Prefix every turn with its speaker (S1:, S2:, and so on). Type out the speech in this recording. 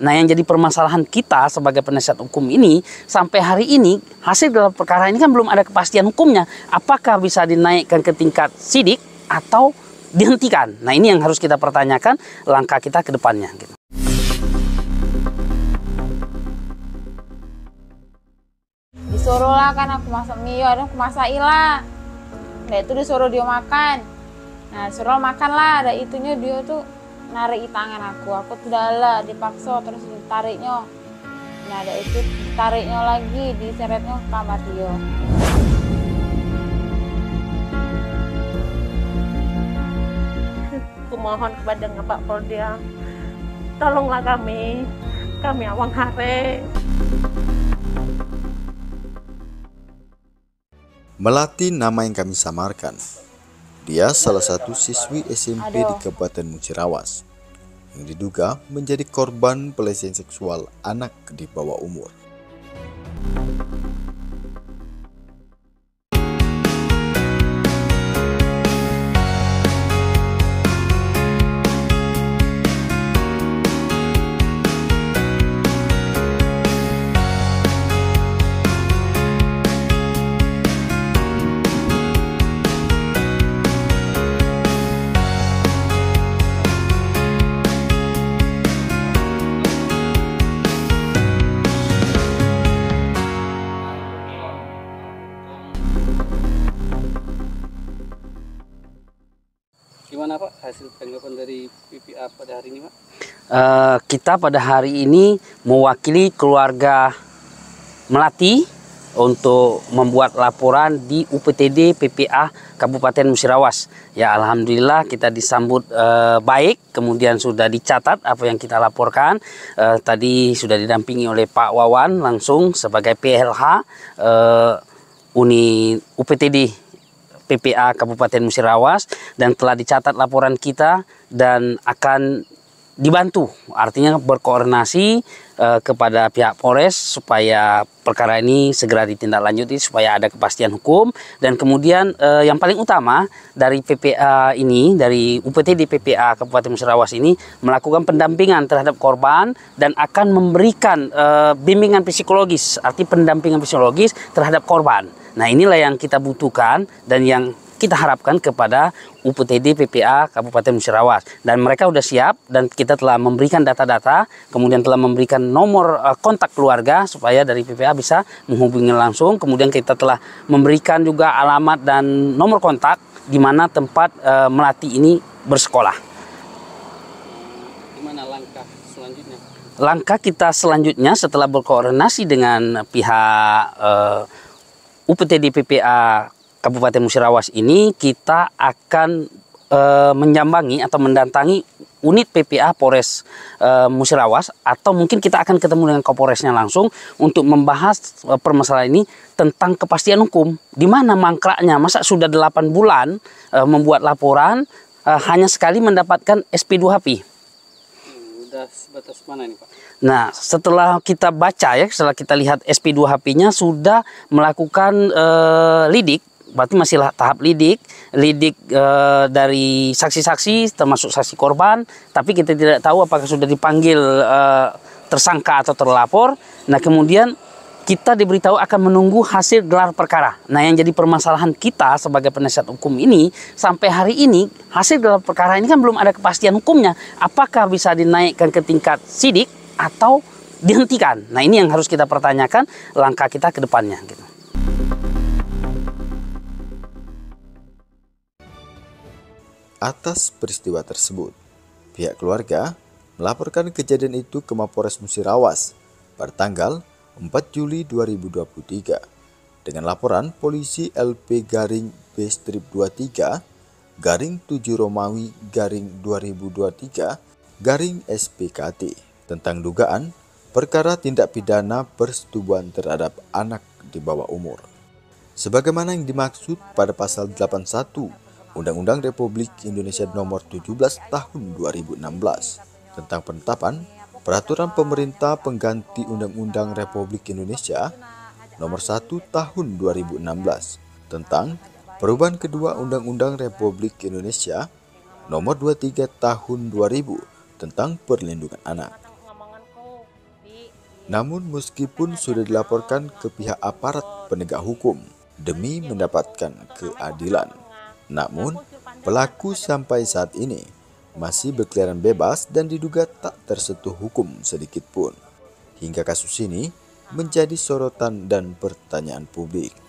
S1: Nah, yang jadi permasalahan kita sebagai penasihat hukum ini, sampai hari ini hasil gelar perkara ini kan belum ada kepastian hukumnya. Apakah bisa dinaikkan ke tingkat sidik atau dihentikan? Nah, ini yang harus kita pertanyakan langkah kita ke depannya. Gitu.
S2: Disuruh lah kan aku masak mie, aku masak ilah. Nah itu disuruh dia makan. Nah disuruh makan lah, ada itunya dia tuh narik tangan aku tidak lah dipaksa terus ditariknya. Nah ada itu ditariknya lagi, diseretnya ke kamar dia.
S3: Aku mohon kepada Pak Polda, tolonglah kami Awang Hare.
S4: Melati nama yang kami samarkan. Dia salah satu siswi SMP di Kabupaten Musirawas yang diduga menjadi korban pelecehan seksual anak di bawah umur.
S5: Gimana Pak hasil tanggapan dari PPA pada hari ini Pak?
S1: Kita pada hari ini mewakili keluarga Melati untuk membuat laporan di UPTD PPA Kabupaten Musirawas. Ya alhamdulillah kita disambut baik, kemudian sudah dicatat apa yang kita laporkan. Tadi sudah didampingi oleh Pak Wawan langsung sebagai PLH UPTD PPA Kabupaten Musirawas, dan telah dicatat laporan kita dan akan dibantu, artinya berkoordinasi kepada pihak Polres supaya perkara ini segera ditindaklanjuti supaya ada kepastian hukum. Dan kemudian yang paling utama dari PPA ini, dari UPTD PPA Kabupaten Musirawas ini melakukan pendampingan terhadap korban dan akan memberikan bimbingan psikologis, arti pendampingan psikologis terhadap korban. Nah inilah yang kita butuhkan dan yang kita harapkan kepada UPTD PPA Kabupaten Musirawas. Dan mereka sudah siap dan kita telah memberikan data-data, kemudian telah memberikan nomor kontak keluarga supaya dari PPA bisa menghubungi langsung. Kemudian kita telah memberikan juga alamat dan nomor kontak di mana tempat Melati ini bersekolah.
S5: Gimana langkah selanjutnya?
S1: Langkah kita selanjutnya setelah berkoordinasi dengan pihak UPTD PPA Kabupaten Musirawas ini, kita akan menyambangi atau mendatangi unit PPA Polres Musirawas, atau mungkin kita akan ketemu dengan Kapolresnya langsung untuk membahas permasalahan ini tentang kepastian hukum. Di mana mangkraknya, masa sudah 8 bulan membuat laporan hanya sekali mendapatkan SP2HP.
S5: Udah sebatas mana nih Pak?
S1: Nah, setelah kita baca ya, setelah kita lihat SP2HP-nya sudah melakukan lidik, berarti masih tahap lidik dari saksi-saksi termasuk saksi korban, tapi kita tidak tahu apakah sudah dipanggil tersangka atau terlapor. Nah, kemudian kita diberitahu akan menunggu hasil gelar perkara. Nah, yang jadi permasalahan kita sebagai penasihat hukum ini, sampai hari ini hasil gelar perkara ini kan belum ada kepastian hukumnya. Apakah bisa dinaikkan ke tingkat sidik atau dihentikan? Nah, ini yang harus kita pertanyakan langkah kita ke depannya. Gitu.
S4: Atas peristiwa tersebut, pihak keluarga melaporkan kejadian itu ke Mapolres Musirawas pada tanggal 4 Juli 2023 dengan laporan polisi LP garing B strip 23 garing 7 Romawi garing 2023 garing SPKT tentang dugaan perkara tindak pidana persetubuhan terhadap anak di bawah umur. Sebagaimana yang dimaksud pada pasal 81 Undang-Undang Republik Indonesia Nomor 17 Tahun 2016 tentang penetapan Peraturan Pemerintah Pengganti Undang-Undang Republik Indonesia Nomor 1 Tahun 2016 tentang perubahan kedua Undang-Undang Republik Indonesia Nomor 23 Tahun 2000 tentang perlindungan anak. Namun meskipun sudah dilaporkan ke pihak aparat penegak hukum demi mendapatkan keadilan, namun pelaku sampai saat ini masih berkeliaran bebas dan diduga tak tersentuh hukum sedikit pun. Hingga kasus ini menjadi sorotan dan pertanyaan publik.